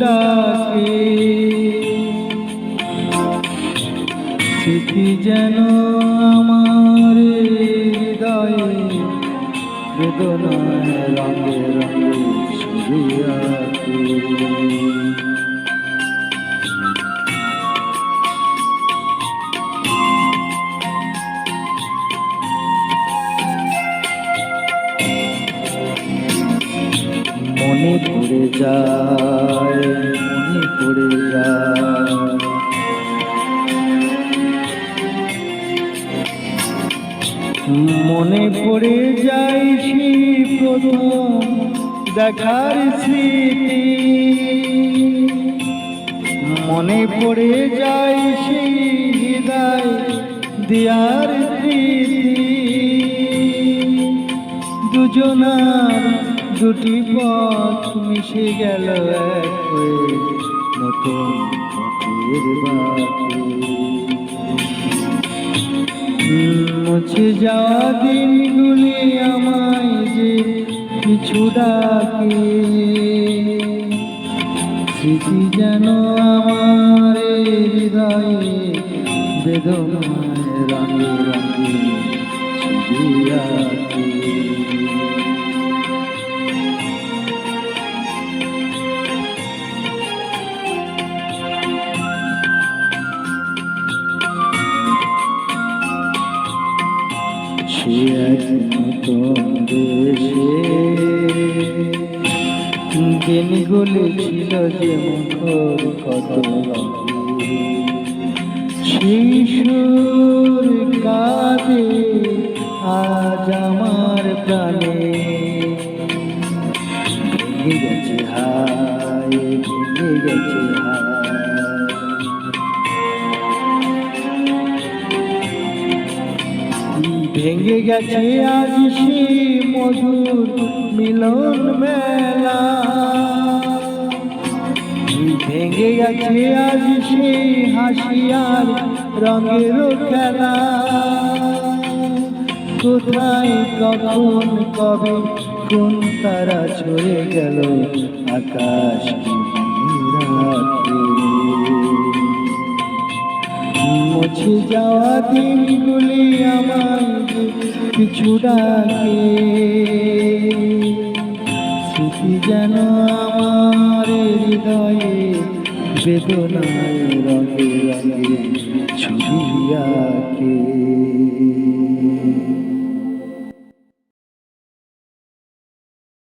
ডাকে, স্মৃতি যেন আমার হৃদয়ে বেদনায় রঙে রঙে ছবি আঁকে। মনে পড়ে যায়, মনে পড়ে যায়, মনে পড়ে যায় সেই প্রথম দেখার স্মৃতি, মনে পড়ে যায় সেই হৃদয় দিয়ার স্মৃতি। দুজনার দুটি পথ মিশে গেল এক হয়ে নতুন পথের বাকি। মুছে যাওয়া দিনগুলি আমায় যে কিছু ডাকে, স্মৃতি যেন আমার হৃদয়ে বেদনায় রঙে রঙে ছবি আঁকে। সে এক নতুন দেশে দিনগুলি ছিল যে মুখর কত সেই সুর কাঁদে আজ আমার প্রাণে। ভেঙে গেছে হায়, ভেঙে গেছে হায়, ভেঙে গেছে আজ সে মধুর মিলন মেলা, ভেঙে গেছে আজ সে হাসি আর রঙের খেলা। কোথায় কখন কবে কোন তারা ছড়ে গেল আকাশ রাতে। মুছে যাওয়া দিনগুলি আমায় কিছু ডাকে, স্মৃতি যেন আমার হৃদয়ে বেদনায় রঙে রঙে ছবি আঁকে।